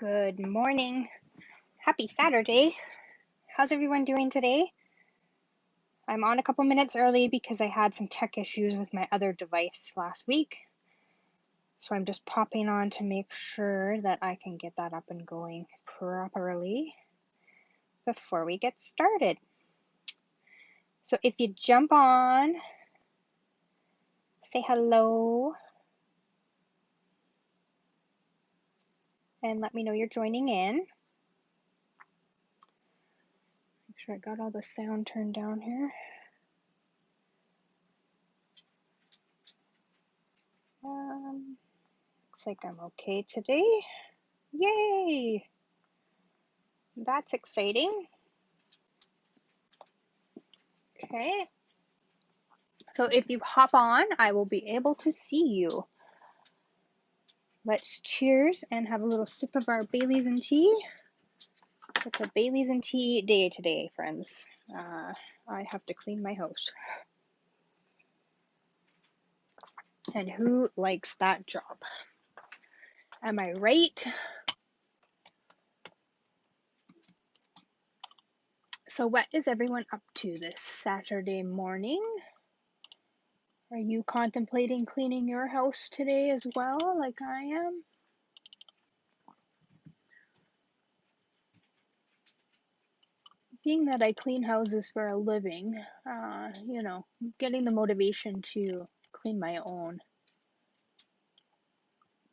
Good morning. Happy Saturday. How's everyone doing today? I'm on a couple minutes early because I had some tech issues with my other device last week. So I'm just popping on to make sure that I can get that up and going properly before we get started. So if you jump on, say hello, and let me know you're joining in. Make sure I got all the sound turned down here. Looks like I'm okay today. Yay! That's exciting. Okay. So if you hop on, I will be able to see you. Let's cheers and have a little sip of our Baileys and tea. It's a Baileys and tea day today, friends. I have to clean my house. And who likes that job? Am I right? So what is everyone up to this Saturday morning? Are you contemplating cleaning your house today as well, like I am? Being that I clean houses for a living, getting the motivation to clean my own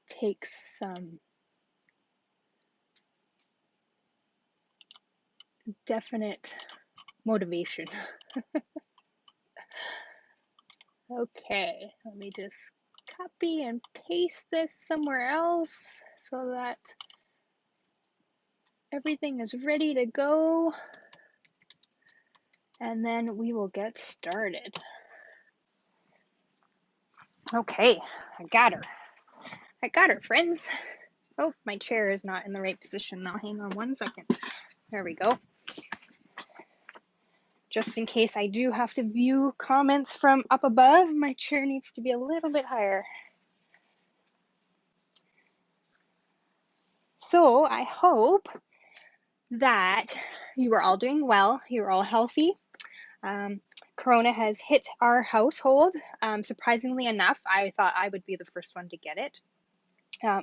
takes some definite motivation. Okay, let me just copy and paste this somewhere else so that everything is ready to go. And then we will get started. Okay, I got her, friends. Oh, my chair is not in the right position now. Hang on one second. There we go. Just in case I do have to view comments from up above, my chair needs to be a little bit higher. So I hope that you are all doing well. You're all healthy. Corona has hit our household. Surprisingly enough, I thought I would be the first one to get it.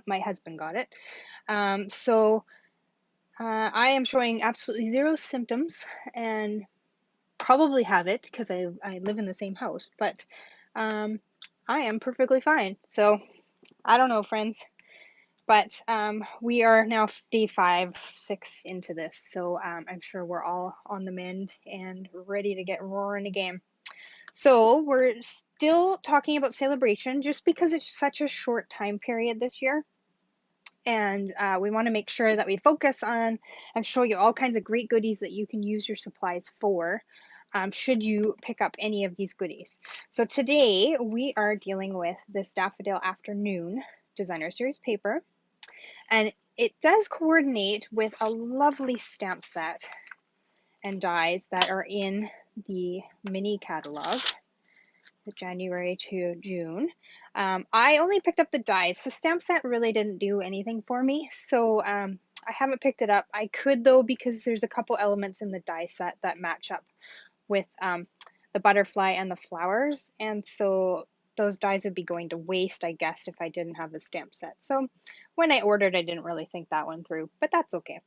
My husband got it. So I am showing absolutely zero symptoms and probably have it because I live in the same house, but I am perfectly fine. So I don't know, friends. But we are now day 5, 6 into this, so I'm sure we're all on the mend and ready to get roaring again. So we're still talking about celebration just because it's such a short time period this year. And we want to make sure that we focus on and show you all kinds of great goodies that you can use your supplies for should you pick up any of these goodies. So today we are dealing with this Daffodil Afternoon Designer Series paper. And it does coordinate with a lovely stamp set and dies that are in the mini catalog, the January to June. I only picked up the dies. The stamp set really didn't do anything for me, so I haven't picked it up. I could though, because there's a couple elements in the die set that match up with the butterfly and the flowers, and so those dies would be going to waste, I guess, if I didn't have the stamp set. So when I ordered, I didn't really think that one through, but that's okay.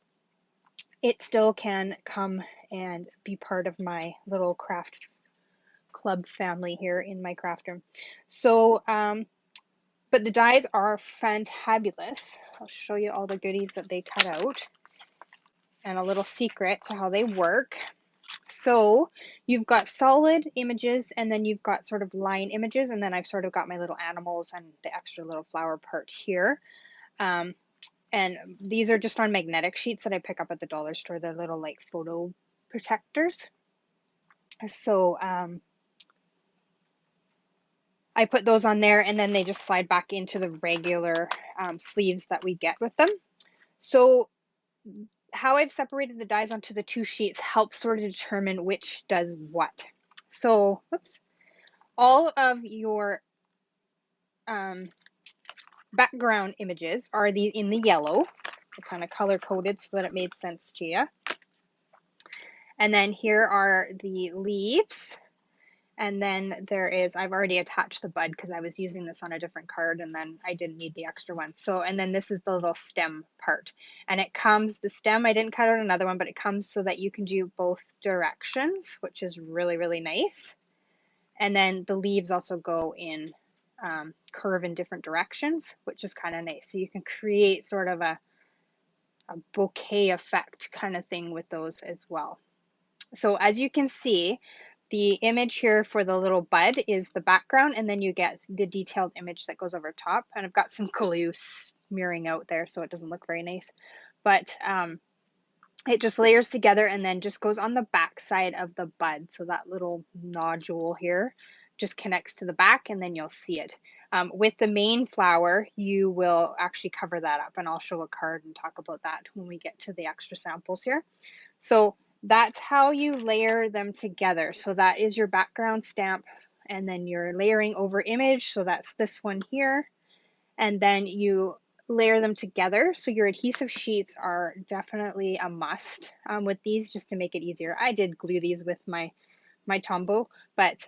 It still can come and be part of my little craft club family here in my craft room. So, but the dies are fantabulous. I'll show you all the goodies that they cut out and a little secret to how they work. So you've got solid images, and then you've got sort of line images, and then I've sort of got my little animals and the extra little flower part here. And these are just on magnetic sheets that I pick up at the dollar store. They're little like photo protectors. So I put those on there, and then they just slide back into the regular sleeves that we get with them. So how I've separated the dies onto the 2 sheets helps sort of determine which does what. So, whoops, all of your background images are in the yellow, kind of color coded so that it made sense to you. And then here are the leaves. And then there is, I've already attached the bud because I was using this on a different card and then I didn't need the extra one. So, and then this is the little stem part. And it comes, the stem, I didn't cut out another one, but it comes so that you can do both directions, which is really, really nice. And then the leaves also go in, curve in different directions, which is kind of nice. So you can create sort of a bouquet effect kind of thing with those as well. So as you can see, the image here for the little bud is the background, and then you get the detailed image that goes over top. And I've got some glue smearing out there so it doesn't look very nice. But it just layers together and then just goes on the back side of the bud. So that little nodule here just connects to the back and then you'll see it. With the main flower, you will actually cover that up, and I'll show a card and talk about that when we get to the extra samples here. So that's how you layer them together. So that is your background stamp, and then you're layering over image. So that's this one here. And then you layer them together. So your adhesive sheets are definitely a must with these, just to make it easier. I did glue these with my Tombow, but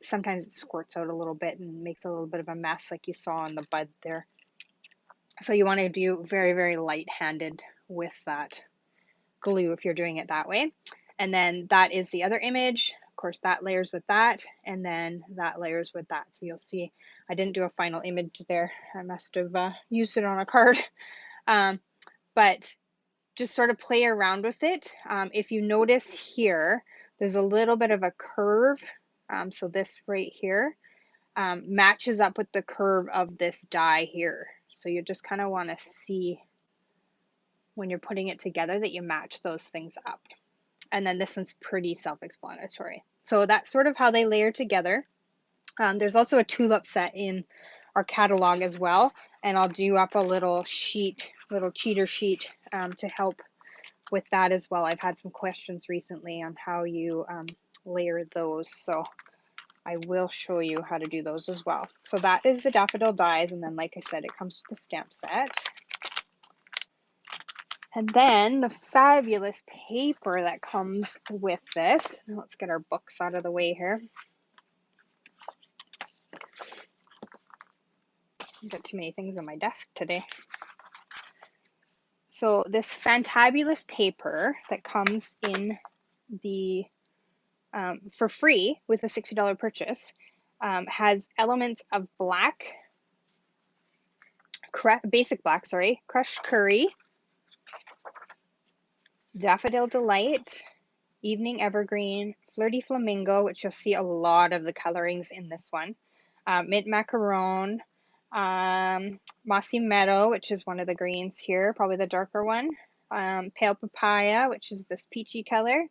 sometimes it squirts out a little bit and makes a little bit of a mess like you saw on the bud there. So you want to do very, very light-handed with that glue if you're doing it that way. And then that is the other image. Of course, that layers with that, and then that layers with that. So you'll see I didn't do a final image there. I must have used it on a card. But just sort of play around with it. If you notice here, there's a little bit of a curve. So this right here matches up with the curve of this die here. So you just kind of want to see when you're putting it together that you match those things up. And then this one's pretty self-explanatory. So that's sort of how they layer together. There's also a tulip set in our catalog as well, and I'll do up a little sheet, little cheater sheet to help with that as well. I've had some questions recently on how you layer those, so I will show you how to do those as well. So that is the Daffodil Dies, and then like I said, it comes with the stamp set. And then the fabulous paper that comes with this. Let's get our books out of the way here. I've got too many things on my desk today. So this fantabulous paper that comes in the for free with a $60 purchase has elements of black, basic black, sorry, crushed curry, Daffodil Delight, Evening Evergreen, Flirty Flamingo, which you'll see a lot of the colorings in this one, Mint Macaron, Mossy Meadow, which is one of the greens here, probably the darker one, Pale Papaya, which is this peachy color,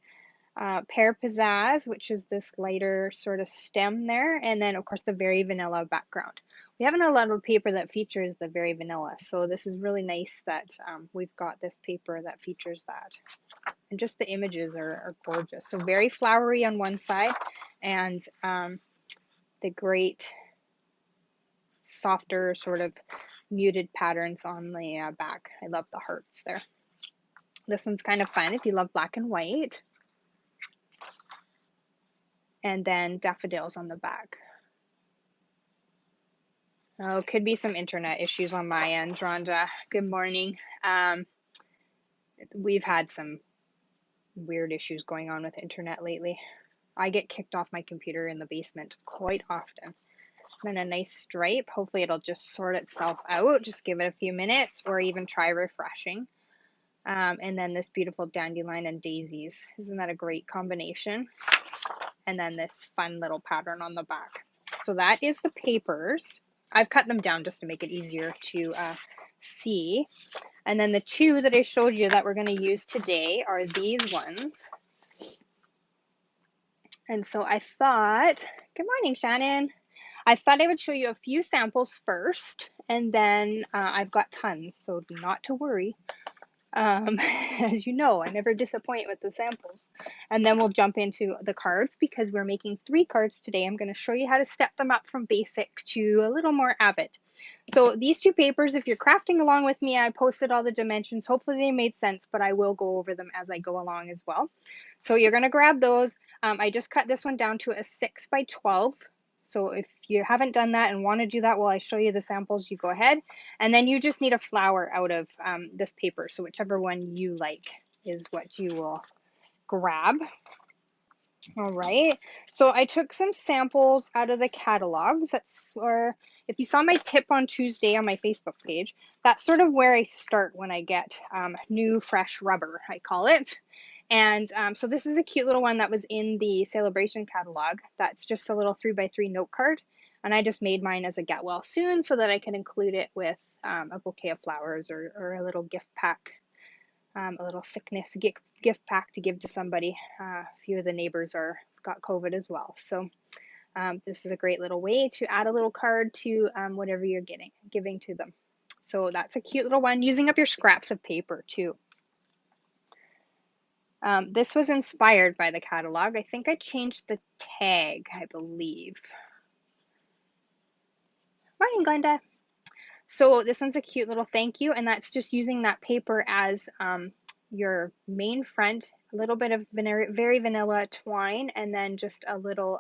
Pear Pizzazz, which is this lighter sort of stem there, and then of course the Very Vanilla background. We haven't a lot of paper that features the Very Vanilla, so this is really nice that we've got this paper that features that. And just the images are gorgeous. So very flowery on one side, and the great softer sort of muted patterns on the back. I love the hearts there. This one's kind of fun if you love black and white. And then daffodils on the back. Oh, could be some internet issues on my end, Rhonda. Good morning. We've had some weird issues going on with internet lately. I get kicked off my computer in the basement quite often. And then a nice stripe. Hopefully it'll just sort itself out. Just give it a few minutes, or even try refreshing. And then this beautiful dandelion and daisies. Isn't that a great combination? And then this fun little pattern on the back. So that is the papers. I've cut them down just to make it easier to see. And then the two that I showed you that we're going to use today are these ones. And so I thought, good morning, Shannon. I thought I would show you a few samples first, and then I've got tons, so not to worry. Um, as you know, I never disappoint with the samples. And then we'll jump into the cards because we're making 3 cards today. I'm going to show you how to step them up from basic to a little more avid. So these 2 papers, if you're crafting along with me, I posted all the dimensions. Hopefully they made sense, but I will go over them as I go along as well. So you're going to grab those. I just cut this one down to a 6 by 12. So if you haven't done that and want to do that while I show you the samples, you go ahead. And then you just need a flower out of this paper. So whichever one you like is what you will grab. All right. So I took some samples out of the catalogs. That's where, if you saw my tip on Tuesday on my Facebook page, that's sort of where I start when I get new, fresh rubber, I call it. And so this is a cute little one that was in the Celebration catalog. That's just a little 3x3 note card. And I just made mine as a get well soon so that I can include it with a bouquet of flowers or a little gift pack, a little sickness gift pack to give to somebody. A few of the neighbors got COVID as well. So this is a great little way to add a little card to whatever you're giving to them. So that's a cute little one, using up your scraps of paper too. This was inspired by the catalog. I think I changed the tag, I believe. Morning, Glenda. So this one's a cute little thank you, and that's just using that paper as your main front, a little bit of very vanilla twine, and then just a little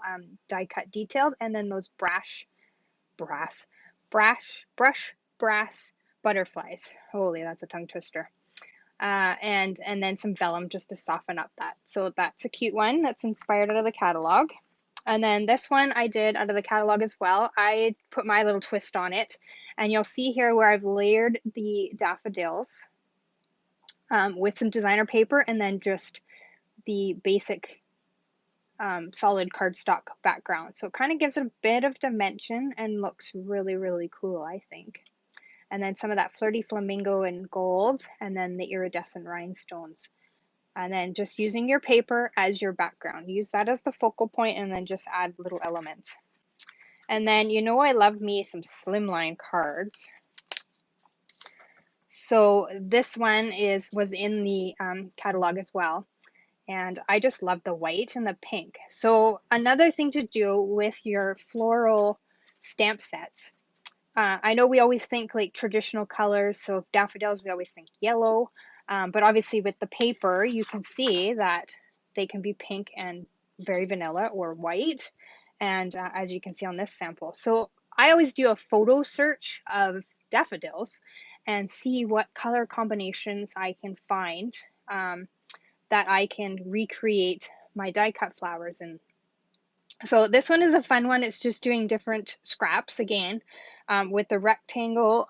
die cut detailed, and then those brush brass butterflies. Holy, that's a tongue twister. And then some vellum just to soften up that. So that's a cute one that's inspired out of the catalog. And then this one I did out of the catalog as well. I put my little twist on it, and you'll see here where I've layered the daffodils with some designer paper and then just the basic solid cardstock background. So it kind of gives it a bit of dimension and looks really, really cool, I think. And then some of that flirty flamingo and gold, and then the iridescent rhinestones. And then just using your paper as your background. Use that as the focal point and then just add little elements. And then you know I love me some slimline cards. So this one was in the catalog as well. And I just love the white and the pink. So another thing to do with your floral stamp sets, I know we always think like traditional colors, so daffodils, we always think yellow, but obviously with the paper, you can see that they can be pink and very vanilla or white, and as you can see on this sample. So I always do a photo search of daffodils and see what color combinations I can find that I can recreate my die cut flowers in. So this one is a fun one. It's just doing different scraps again with the rectangle,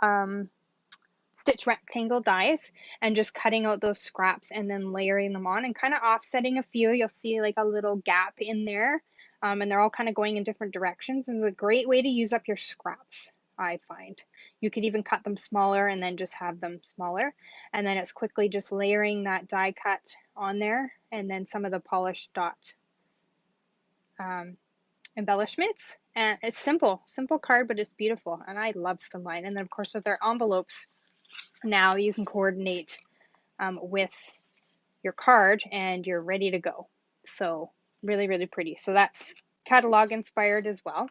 stitch rectangle dies, and just cutting out those scraps and then layering them on and kind of offsetting a few. You'll see like a little gap in there, and they're all kind of going in different directions. It's a great way to use up your scraps, I find. You could even cut them smaller and then just have them smaller. And then it's quickly just layering that die cut on there and then some of the polished dot embellishments. And it's simple card, but it's beautiful. And I love slimline. And then of course with our envelopes, now you can coordinate with your card and you're ready to go. So really, really pretty. So that's catalog inspired as well.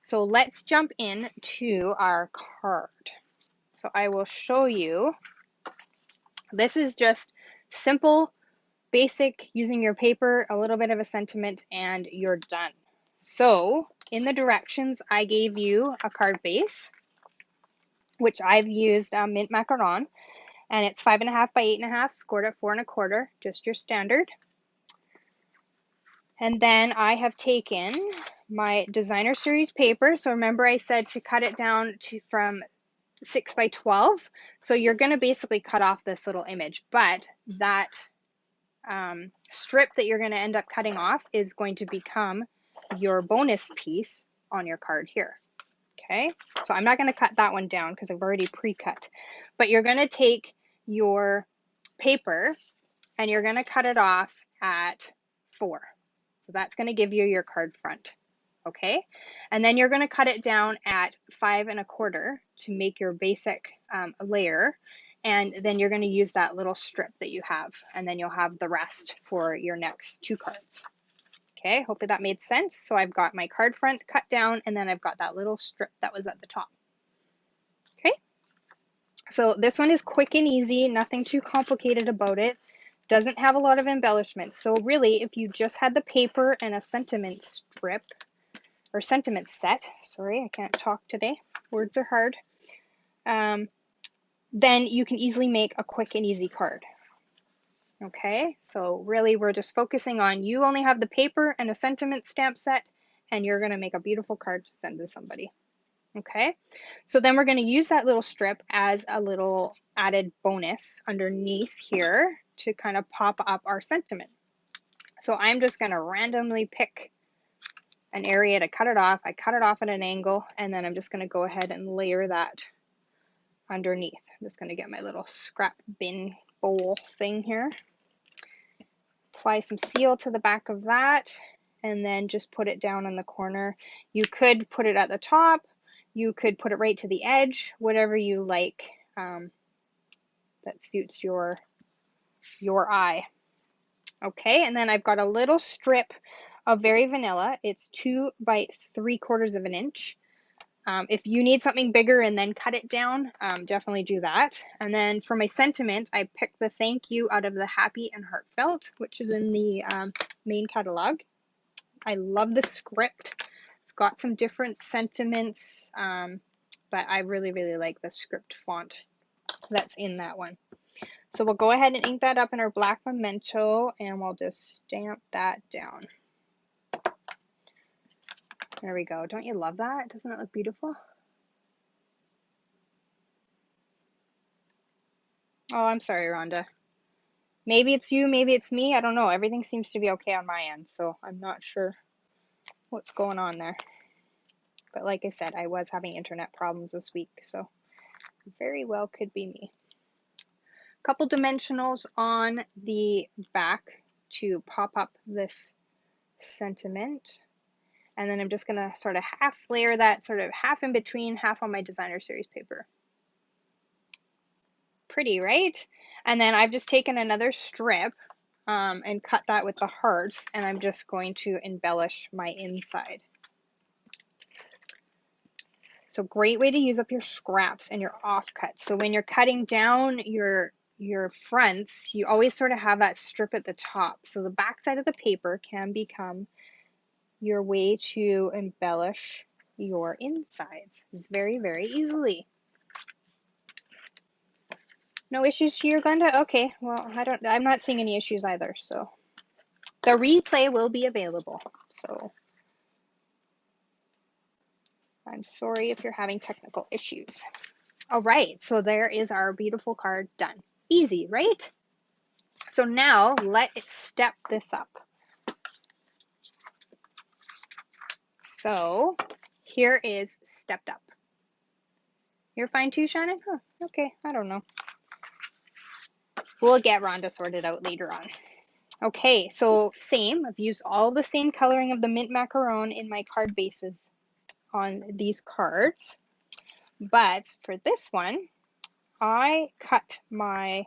So let's jump into our card. So I will show you. This is just simple, basic, using your paper, a little bit of a sentiment, and you're done. So in the directions, I gave you a card base, which I've used mint macaron, and it's 5.5 by 8.5, scored at 4 1/4, just your standard. And then I have taken my designer series paper. So remember I said to cut it down from 6 by 12. So you're going to basically cut off this little image, but that strip that you're going to end up cutting off is going to become your bonus piece on your card here. Okay, so I'm not going to cut that one down because I've already pre-cut, but you're going to take your paper and you're going to cut it off at 4. So that's going to give you your card front. Okay, and then you're going to cut it down at 5 1/4 to make your basic layer. And then you're going to use that little strip that you have, and then you'll have the rest for your next 2 cards. Okay, hopefully that made sense. So I've got my card front cut down, and then I've got that little strip that was at the top. Okay, so this one is quick and easy, nothing too complicated about it. Doesn't have a lot of embellishments. So really, if you just had the paper and a sentiment strip, or sentiment set, sorry, I can't talk today, words are hard, then you can easily make a quick and easy card. Okay, so really we're just focusing on, you only have the paper and a sentiment stamp set, and you're going to make a beautiful card to send to somebody. Okay, so then we're going to use that little strip as a little added bonus underneath here to kind of pop up our sentiment. So I'm just going to randomly pick an area to cut it off. I cut it off at an angle, and then I'm just going to go ahead and layer that underneath. I'm just going to get my little scrap bin bowl thing here. Apply some seal to the back of that, and then just put it down in the corner. You could put it at the top, you could put it right to the edge, whatever you like that suits your eye. Okay, and then I've got a little strip of Verry vanilla. It's 2 by 3/4 of an inch. If you need something bigger and then cut it down, definitely do that. And then for my sentiment, I picked the thank you out of the Happy and Heartfelt, which is in the main catalog. I love the script. It's got some different sentiments, but I really, really like the script font that's in that one. So we'll go ahead and ink that up in our black memento, and we'll just stamp that down. There we go. Don't you love that? Doesn't that look beautiful? Oh, I'm sorry, Rhonda. Maybe it's you, maybe it's me. I don't know. Everything seems to be okay on my end, so I'm not sure what's going on there. But like I said, I was having internet problems this week, so very well could be me. Couple dimensionals on the back to pop up this sentiment. And then I'm just going to sort of half layer that, sort of half in between, half on my designer series paper. Pretty, right? And then I've just taken another strip and cut that with the hearts, and I'm just going to embellish my inside. So great way to use up your scraps and your offcuts. So when you're cutting down your fronts, you always sort of have that strip at the top. So the back side of the paper can become your way to embellish your insides very, very easily. No issues here, Glenda? Okay, well, I'm not seeing any issues either, so the replay will be available. So I'm sorry if you're having technical issues. All right, so there is our beautiful card done. Easy, right? So now let's step this up. So here is stepped up. You're fine too, Shannon? Huh, okay, I don't know. We'll get Rhonda sorted out later on. Okay, so same. I've used all the same coloring of the mint macaron in my card bases on these cards. But for this one, I cut my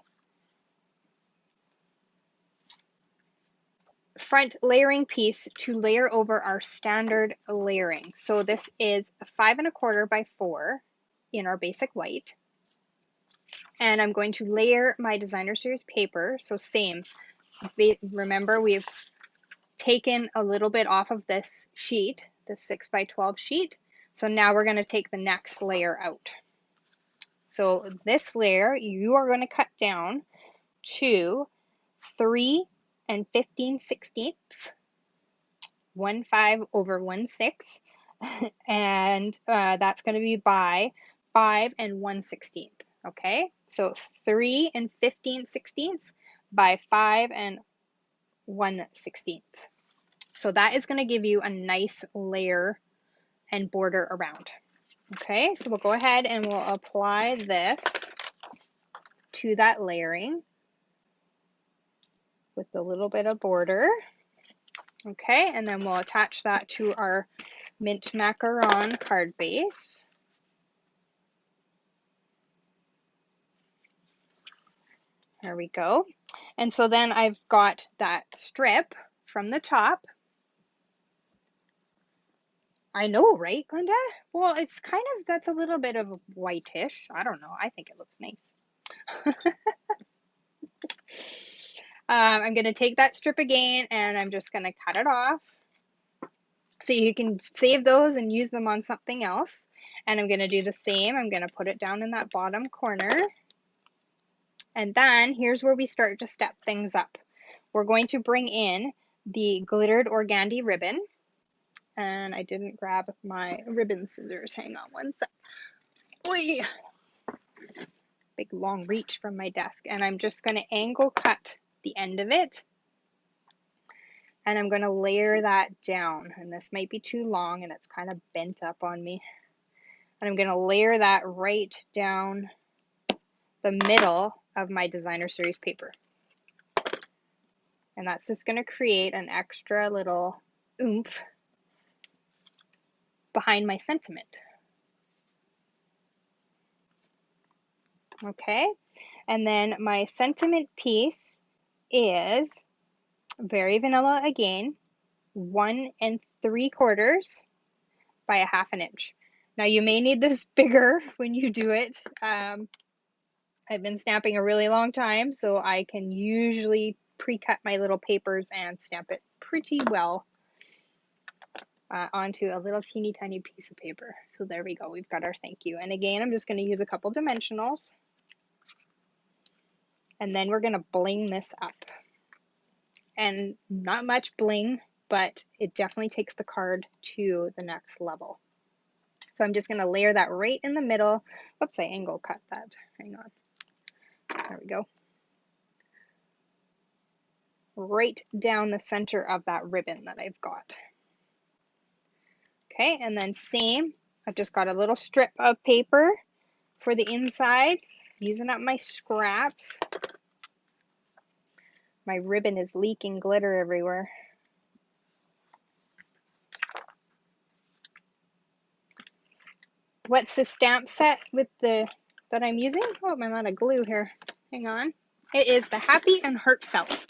front layering piece to layer over our standard layering. So this is 5 1/4 by 4 in our basic white. And I'm going to layer my designer series paper. So same. Remember, we've taken a little bit off of this sheet, the 6 by 12 sheet. So now we're going to take the next layer out. So this layer, you are going to cut down to 3 15/16, 1/5 over 1/6, and that's going to be by 5 1/16. Okay, so 3 15/16 by 5 1/16. So that is going to give you a nice layer and border around. Okay, so we'll go ahead and we'll apply this to that layering with a little bit of border. Okay, and then we'll attach that to our mint macaron card base. There we go. And so then I've got that strip from the top. I know, right, Glenda? Well, it's kind of, that's a little bit of whitish. I don't know. I think it looks nice. I'm going to take that strip again and I'm just going to cut it off. So you can save those and use them on something else. And I'm going to do the same. I'm going to put it down in that bottom corner. And then here's where we start to step things up. We're going to bring in the glittered organdy ribbon. And I didn't grab my ribbon scissors. Hang on one sec. Oy! Big long reach from my desk. And I'm just going to angle cut the end of it. And I'm going to layer that down. And this might be too long and it's kind of bent up on me. And I'm going to layer that right down the middle of my designer series paper. And that's just going to create an extra little oomph behind my sentiment. Okay, and then my sentiment piece is very vanilla again, 1 3/4 by a 1/2 inch. Now you may need this bigger when you do it. I've been stamping a really long time, so I can usually pre-cut my little papers and stamp it pretty well onto a little teeny tiny piece of paper. So there we go, we've got our thank you. And again, I'm just going to use a couple dimensionals. And then we're going to bling this up. And not much bling, but it definitely takes the card to the next level. So I'm just going to layer that right in the middle. Oops, I angle cut that. Hang on. There we go. Right down the center of that ribbon that I've got. Okay, and then same. I've just got a little strip of paper for the inside, using up my scraps. My ribbon is leaking glitter everywhere. What's the stamp set with that I'm using? Oh, I'm out of glue here. Hang on. It is the Happy and Heartfelt.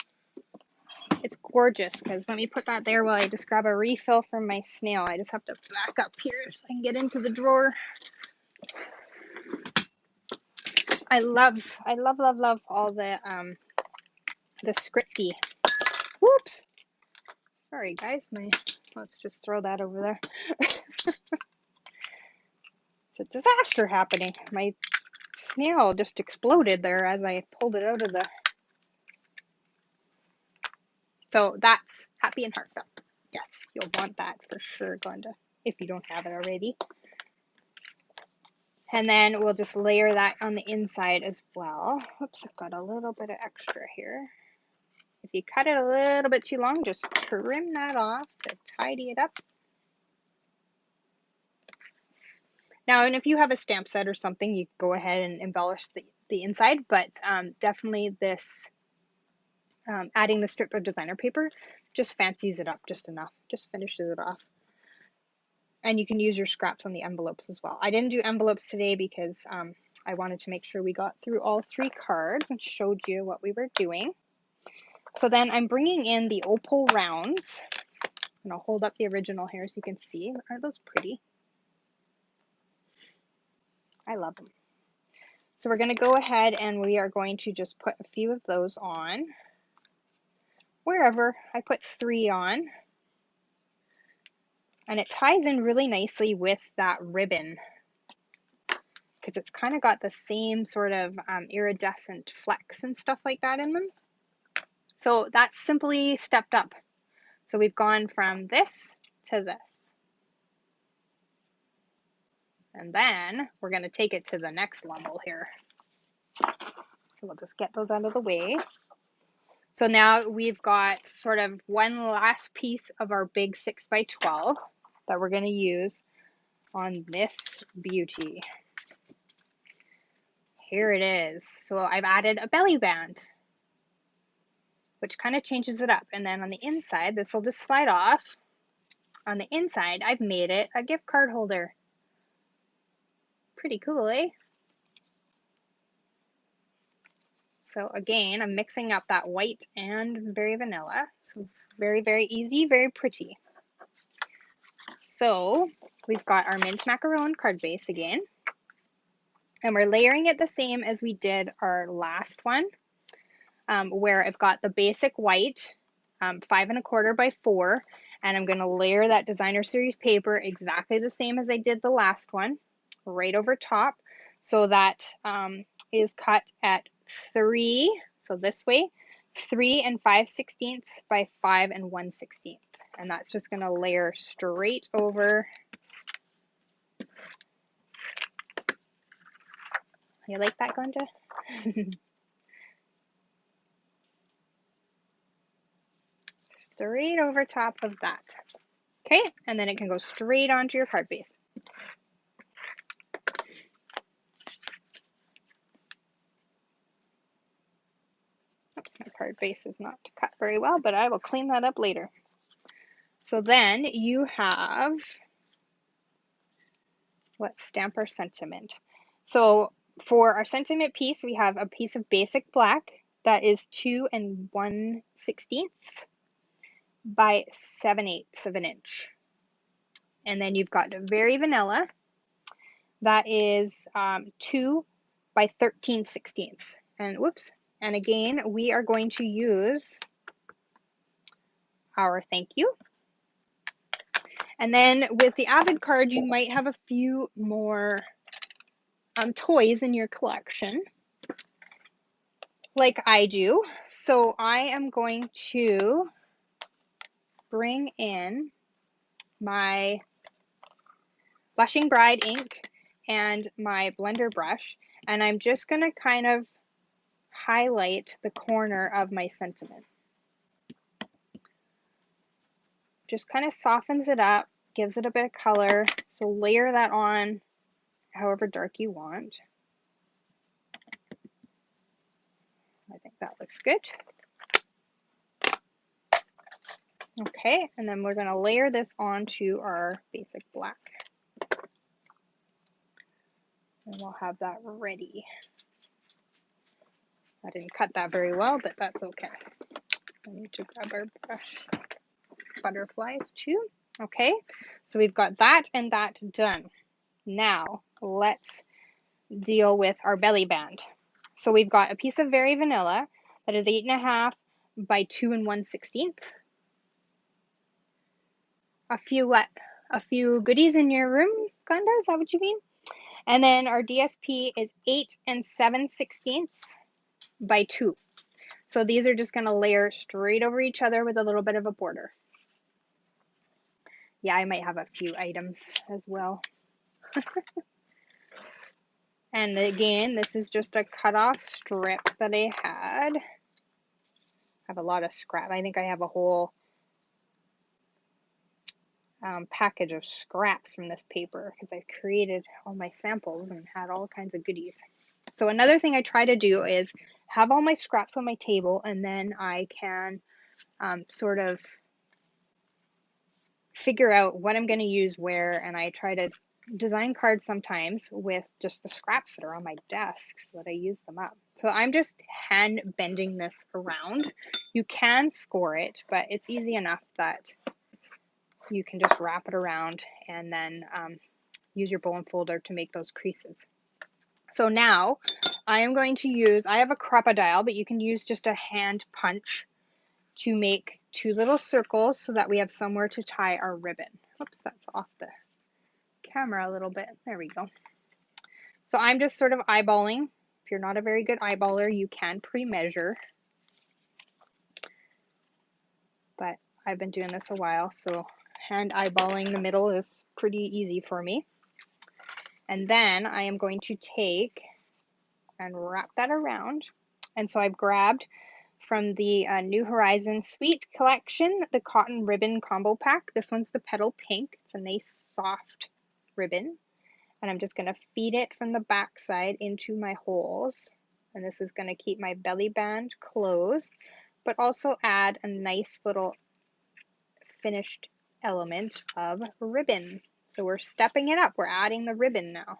It's gorgeous because let me put that there while I just grab a refill from my snail. I just have to back up here so I can get into the drawer. I love all the scripty. Whoops. Sorry guys, let's just throw that over there. It's a disaster happening. My snail just exploded there as I pulled it out of the. So that's Happy and Heartfelt. Yes, you'll want that for sure, Glenda, if you don't have it already. And then we'll just layer that on the inside as well. Oops, I've got a little bit of extra here. If you cut it a little bit too long, just trim that off to tidy it up. Now, and if you have a stamp set or something, you can go ahead and embellish the inside, but definitely this adding the strip of designer paper just fancies it up just enough, just finishes it off. And you can use your scraps on the envelopes as well. I didn't do envelopes today because I wanted to make sure we got through all 3 cards and showed you what we were doing. So then I'm bringing in the Opal Rounds. And I'll hold up the original here so you can see. Aren't those pretty? I love them. So we're going to go ahead and we are going to just put a few of those on. Wherever. I put 3 on. And it ties in really nicely with that ribbon because it's kind of got the same sort of iridescent flecks and stuff like that in them. So that's simply stepped up. So we've gone from this to this. And then we're going to take it to the next level here. So we'll just get those out of the way. So now we've got sort of one last piece of our big 6x12 that we're going to use on this beauty. Here it is. So I've added a belly band, which kind of changes it up. And then on the inside, this will just slide off. On the inside, I've made it a gift card holder. Pretty cool, eh? So again, I'm mixing up that white and very vanilla. So very, very easy, very pretty. So we've got our mint macaron card base again. And we're layering it the same as we did our last one, where I've got the basic white, 5 1/4 by 4, and I'm going to layer that designer series paper exactly the same as I did the last one, right over top. So that is cut at 3, so this way, 3 5/16 by 5 1/16. And that's just going to layer straight over. You like that, Glenda? Straight over top of that. Okay, and then it can go straight onto your card base. Oops, my card base is not cut very well, but I will clean that up later. So then you have, let's stamp our sentiment. So for our sentiment piece, we have a piece of basic black that is 2 1/16 by 7/8 of an inch. And then you've got very vanilla that is 2 by 13/16. And whoops. And again, we are going to use our thank you. And then with the Avid card, you might have a few more toys in your collection, like I do. So I am going to bring in my Blushing Bride ink and my blender brush, and I'm just going to kind of highlight the corner of my sentiment. Just kind of softens it up, gives it a bit of color. So layer that on however dark you want. I think that looks good. Okay, and then we're going to layer this onto our basic black. And we'll have that ready. I didn't cut that very well, but that's okay. I need to grab our brush butterflies too. Okay, so we've got that and that done. Now let's deal with our belly band. So we've got a piece of Verry vanilla that is 8 1/2 by 2 1/16. A few goodies in your room, Glenda? Is that what you mean? And then our DSP is 8 7/16 by 2. So these are just going to layer straight over each other with a little bit of a border. Yeah, I might have a few items as well. And again, this is just a cutoff strip that I had. I have a lot of scrap. I think I have a whole package of scraps from this paper because I created all my samples and had all kinds of goodies. So another thing I try to do is have all my scraps on my table, and then I can sort of figure out what I'm going to use where, and I try to design cards sometimes with just the scraps that are on my desk so that I use them up. So I'm just hand bending this around. You can score it, but it's easy enough that you can just wrap it around and then use your bowl and folder to make those creases. So now I am going to use, I have a crocodile, but you can use just a hand punch to make 2 little circles so that we have somewhere to tie our ribbon. Oops, that's off the camera a little bit. There we go. So I'm just sort of eyeballing. If you're not a very good eyeballer, you can pre-measure. But I've been doing this a while, so hand eyeballing the middle is pretty easy for me. And then I am going to take and wrap that around. And so I've grabbed from the New Horizon Sweet collection, the cotton ribbon combo pack. This one's the petal pink. It's a nice soft ribbon. And I'm just going to feed it from the back side into my holes. And this is going to keep my belly band closed, but also add a nice little finished element of ribbon. So we're stepping it up. We're adding the ribbon now.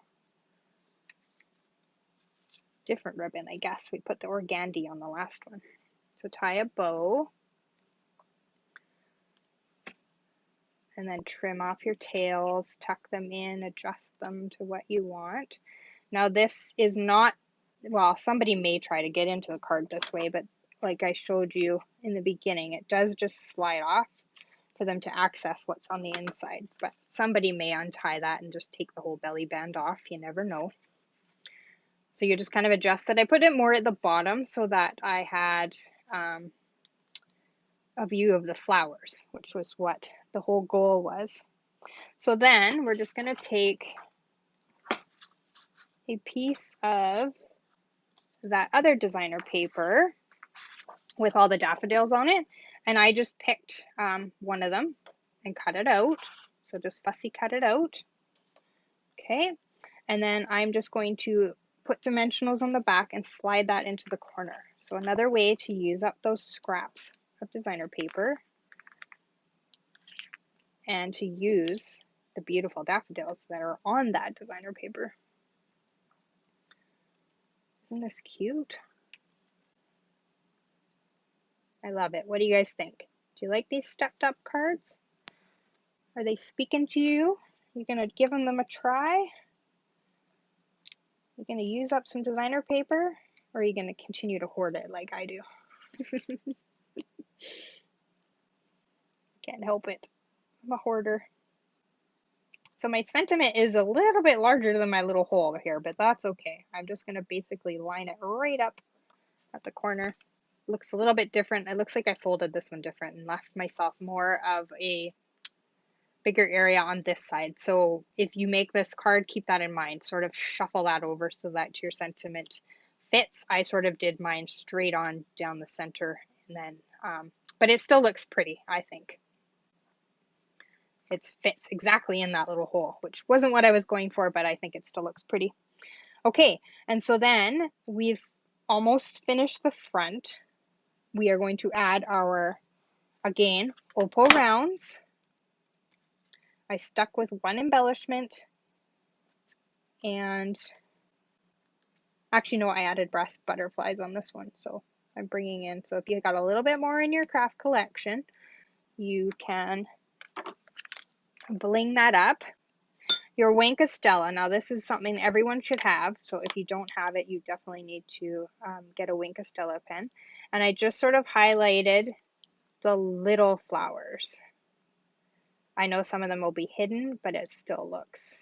different ribbon, I guess. We put the organdy on the last one. So tie a bow. And then trim off your tails, tuck them in, adjust them to what you want. Now this is not, well, somebody may try to get into the card this way, but like I showed you in the beginning, it does just slide off for them to access what's on the inside. But somebody may untie that and just take the whole belly band off. You never know. So you just kind of adjust it. I put it more at the bottom so that I had a view of the flowers, which was what the whole goal was. So then we're just going to take a piece of that other designer paper with all the daffodils on it, and I just picked one of them and cut it out. So just fussy cut it out. Okay, and then I'm just going to put dimensionals on the back and slide that into the corner. So another way to use up those scraps of designer paper and to use the beautiful daffodils that are on that designer paper. Isn't this cute? I love it. What do you guys think? Do you like these stepped up cards? Are they speaking to you? You gonna give them a try? You gonna use up some designer paper? Or are you gonna continue to hoard it like I do? Can't help it. I'm a hoarder. So my sentiment is a little bit larger than my little hole here, but that's okay. I'm just gonna basically line it right up at the corner. Looks a little bit different. It looks like I folded this one different and left myself more of a bigger area on this side. So if you make this card, keep that in mind. Sort of shuffle that over so that your sentiment fits. I sort of did mine straight on down the center, and then, but it still looks pretty, I think. It fits exactly in that little hole, which wasn't what I was going for, but I think it still looks pretty. Okay, and so then we've almost finished the front. We are going to add our, again, Opal Rounds. I stuck with one embellishment, and actually no, I added breast butterflies on this one, so I'm bringing in, so if you got a little bit more in your craft collection, you can bling that up. Your Wink Estella, now this is something everyone should have, so if you don't have it, you definitely need to get a Wink Estella pen. And I just sort of highlighted the little flowers. I know some of them will be hidden, but it still looks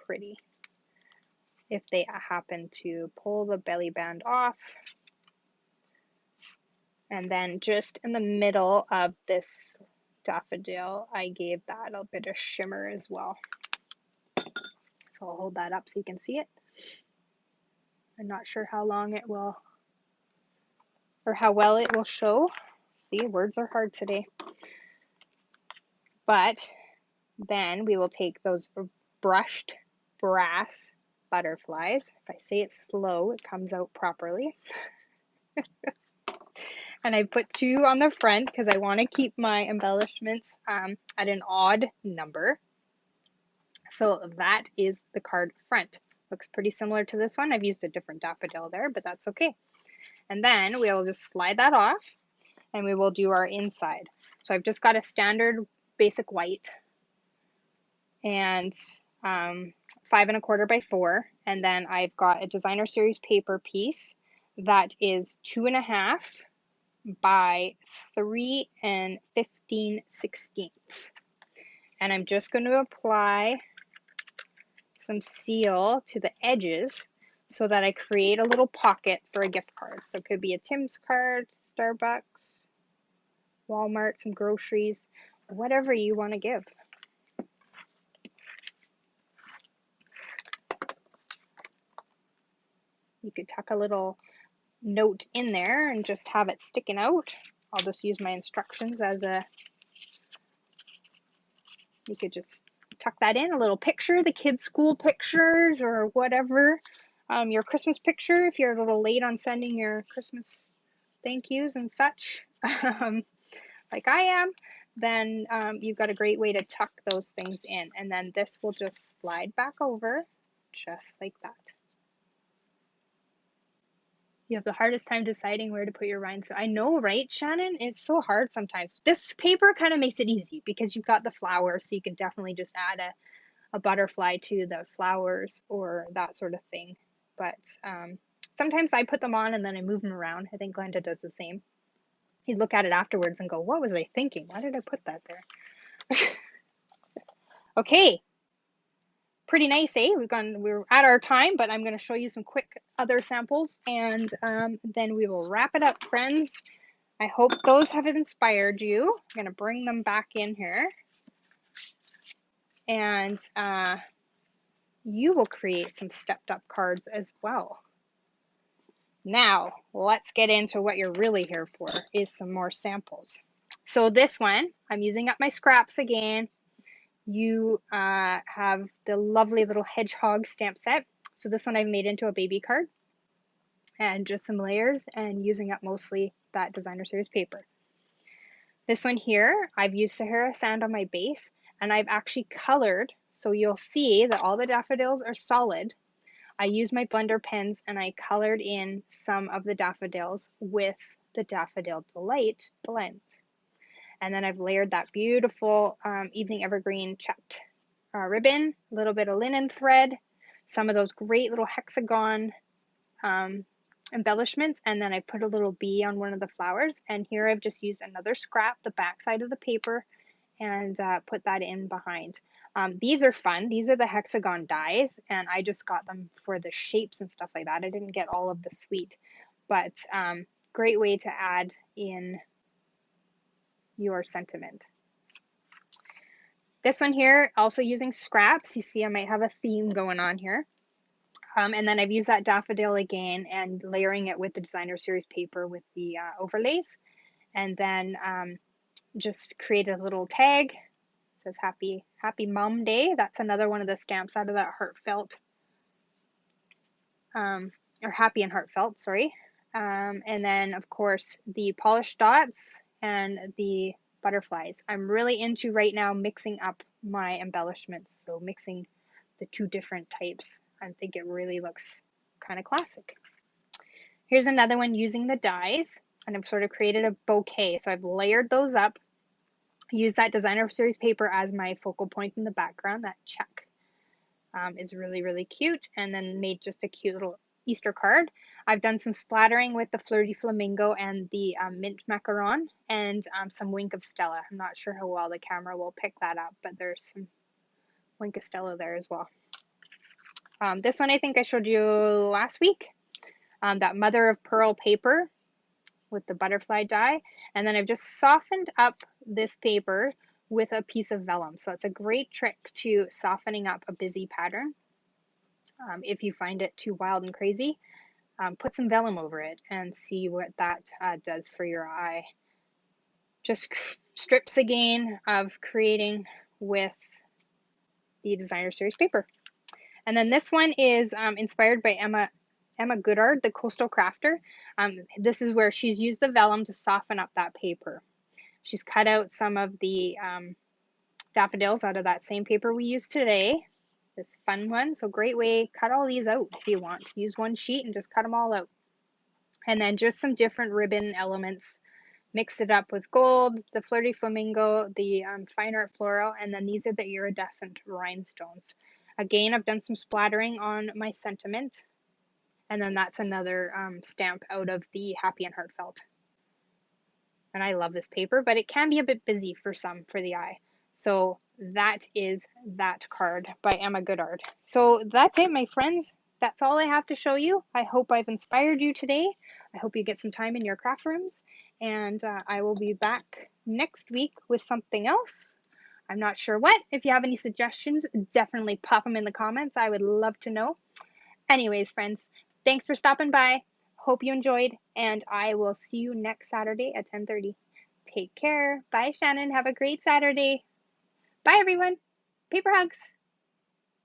pretty. If they happen to pull the belly band off. And then just in the middle of this daffodil, I gave that a bit of shimmer as well. So I'll hold that up so you can see it. I'm not sure how long it will, or how well it will show. See, words are hard today. But then we will take those brushed brass butterflies. If I say it slow, it comes out properly. And I put 2 on the front because I want to keep my embellishments at an odd number. So that is the card front. Looks pretty similar to this one. I've used a different daffodil there, but that's okay. And then we will just slide that off and we will do our inside. So I've just got a standard basic white and 5 1/4 by 4. And then I've got a designer series paper piece that is 2.5 by 3 15/16. And I'm just going to apply some seal to the edges so that I create a little pocket for a gift card. So it could be a Tim's card, Starbucks, Walmart, some groceries, whatever you want to give. You could tuck a little note in there and just have it sticking out. I'll just use my instructions as a, you could just tuck that in, a little picture, the kids' school pictures or whatever. Your Christmas picture, if you're a little late on sending your Christmas thank yous and such, like I am, then you've got a great way to tuck those things in. And then this will just slide back over just like that. You have the hardest time deciding where to put your rhinestone. I know, right, Shannon? It's so hard sometimes. This paper kind of makes it easy because you've got the flowers, so you can definitely just add a butterfly to the flowers or that sort of thing. But sometimes I put them on and then I move them around. I think Glenda does the same. He'd look at it afterwards and go, what was I thinking? Why did I put that there? Okay, pretty nice, eh? We're at our time, but I'm going to show you some quick other samples, and then we will wrap it up, friends. I hope those have inspired you. I'm going to bring them back in here, and you will create some stepped up cards as well. Now, let's get into what you're really here for, is some more samples. So this one, I'm using up my scraps again. You have the lovely little hedgehog stamp set. So this one I've made into a baby card and just some layers and using up mostly that designer series paper. This one here, I've used Sahara sand on my base and I've actually colored. So you'll see that all the daffodils are solid. I used my blender pens and I colored in some of the daffodils with the Daffodil Delight blend. And then I've layered that beautiful evening evergreen checked ribbon, a little bit of linen thread, some of those great little hexagon embellishments, and then I put a little bee on one of the flowers. And here I've just used another scrap, the back side of the paper, and put that in behind. These are fun. These are the hexagon dies, and I just got them for the shapes and stuff like that. I didn't get all of the suite, but great way to add in your sentiment. This one here, also using scraps. You see I might have a theme going on here. And then I've used that daffodil again and layering it with the designer series paper with the overlays. And then just created a little tag. It says happy mom day. That's another one of the stamps out of that heartfelt, or happy and heartfelt, sorry. And then of course the polished dots and the butterflies. I'm really into right now mixing up my embellishments. So mixing the two different types. I think it really looks kind of classic. Here's another one using the dies, and I've sort of created a bouquet. So I've layered those up. Use that designer series paper as my focal point in the background. That check is really, really cute. And then made just a cute little Easter card. I've done some splattering with the Flirty Flamingo and the mint macaron and some Wink of Stella. I'm not sure how well the camera will pick that up, but there's some Wink of Stella there as well. This one I think I showed you last week. That mother of pearl paper with the butterfly die. And then I've just softened up this paper with a piece of vellum. So it's a great trick to softening up a busy pattern. If you find it too wild and crazy, put some vellum over it and see what that does for your eye. Just strips again of creating with the designer series paper. And then this one is inspired by Emma Goodard, the Coastal Crafter. This is where she's used the vellum to soften up that paper. She's cut out some of the daffodils out of that same paper we used today. This fun one. So great way, cut all these out if you want. Use one sheet and just cut them all out. And then just some different ribbon elements. Mix it up with gold, the Flirty Flamingo, the Fine Art Floral, and then these are the iridescent rhinestones. Again, I've done some splattering on my sentiment. And then that's another stamp out of the Happy and Heartfelt. And I love this paper, but it can be a bit busy for some for the eye. So that is that card by Emma Goodard. So that's it, my friends. That's all I have to show you. I hope I've inspired you today. I hope you get some time in your craft rooms. And I will be back next week with something else. I'm not sure what. If you have any suggestions, definitely pop them in the comments. I would love to know. Anyways, friends, thanks for stopping by. Hope you enjoyed, and I will see you next Saturday at 10:30. Take care. Bye, Shannon. Have a great Saturday. Bye, everyone. Paper hugs.